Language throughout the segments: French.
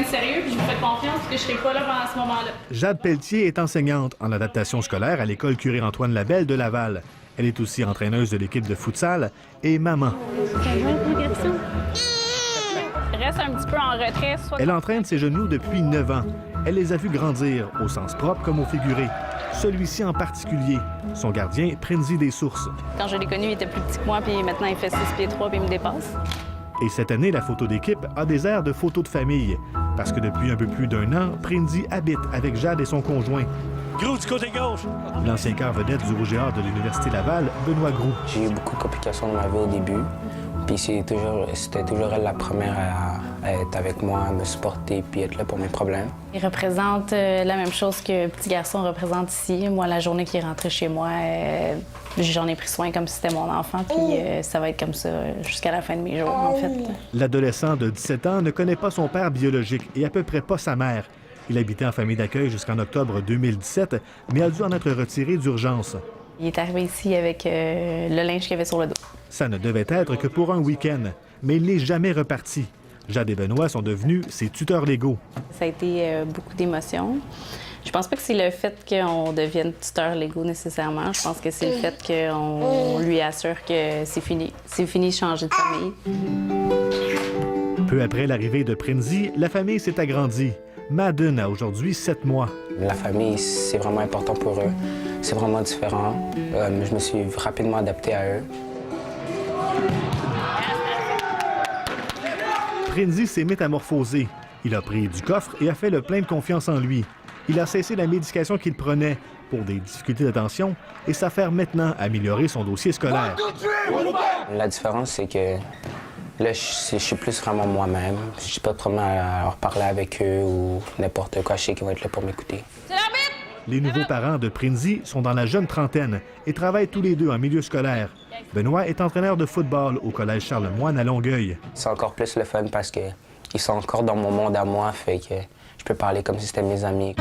de sérieux, puis je vous fais confiance que je serai pas là pendant ce moment-là. Jade Pelletier est enseignante en adaptation scolaire à l'école Curie-Antoine Labelle de Laval. Elle est aussi entraîneuse de l'équipe de futsal et maman. Reste un petit peu en retrait. Elle entraîne ses genoux depuis 9 ans. Elle les a vus grandir, au sens propre comme au figuré. Celui-ci en particulier, son gardien, Prinzi des Sources. Quand je l'ai connu, il était plus petit que moi, puis maintenant il fait 6 pieds 3 puis il me dépasse. Et cette année, la photo d'équipe a des airs de photo de famille. Parce que depuis un peu plus d'1 an, Prinzi habite avec Jade et son conjoint. Grou du côté gauche! L'ancien quart vedette du Rouge et Or de l'Université Laval, Benoît Groux. J'ai eu beaucoup de complications dans ma vie au début. Puis c'était toujours elle la première à être avec moi, à me supporter puis être là pour mes problèmes. Il représente la même chose que petit garçon représente ici. Moi, la journée qu'il est rentré chez moi, j'en ai pris soin comme si c'était mon enfant, puis ça va être comme ça jusqu'à la fin de mes jours, en fait. L'adolescent de 17 ans ne connaît pas son père biologique et à peu près pas sa mère. Il habitait en famille d'accueil jusqu'en octobre 2017, mais a dû en être retiré d'urgence. Il est arrivé ici avec le linge qu'il avait sur le dos. Ça ne devait être que pour un week-end, mais il n'est jamais reparti. Jade et Benoît sont devenus ses tuteurs légaux. Ça a été beaucoup d'émotions. Je pense pas que c'est le fait qu'on devienne tuteurs légaux nécessairement. Je pense que c'est le fait qu'on lui assure que c'est fini. C'est fini de changer de famille. Peu après l'arrivée de Prinzi, la famille s'est agrandie. Madden a aujourd'hui 7 mois. La famille, c'est vraiment important pour eux. C'est vraiment différent. Je me suis rapidement adapté à eux. Prinzi s'est métamorphosé. Il a pris du coffre et a fait le plein de confiance en lui. Il a cessé la médication qu'il prenait pour des difficultés d'attention et s'affaire maintenant à améliorer son dossier scolaire. La différence, c'est que là, je suis plus vraiment moi-même. Je suis pas vraiment à leur parler avec eux ou n'importe quoi. Je sais qu'ils vont être là pour m'écouter. Les nouveaux parents de Prinzi sont dans la jeune trentaine et travaillent tous les deux en milieu scolaire. Benoît est entraîneur de football au Collège Charlemagne à Longueuil. C'est encore plus le fun parce qu'ils sont encore dans mon monde à moi, fait que je peux parler comme si c'était mes amis.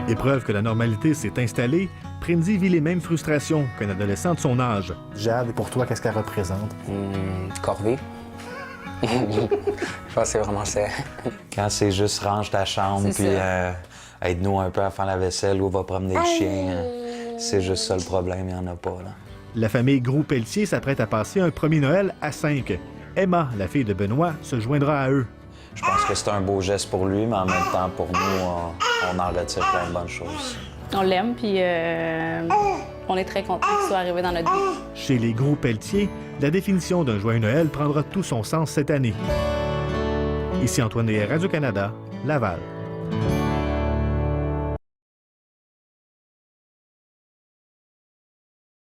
Épreuve que la normalité s'est installée, Prinzi vit les mêmes frustrations qu'un adolescent de son âge. Jade, pour toi, qu'est-ce qu'elle représente? Corvée. Je pense que c'est vraiment ça. Quand c'est juste range ta chambre, puis aide-nous un peu à faire la vaisselle ou va promener le chien, c'est juste ça le problème, il n'y en a pas. Là. La famille Groux-Pelletier s'apprête à passer un premier Noël à 5. Emma, la fille de Benoît, se joindra à eux. Je pense que c'est un beau geste pour lui, mais en même temps, pour nous, on en retire plein de bonnes choses. On l'aime, puis on est très contents qu'il soit arrivé dans notre vie. Chez les Groux-Pelletier, la définition d'un joyeux Noël prendra tout son sens cette année. Ici Antoine Des, Radio-Canada, Laval.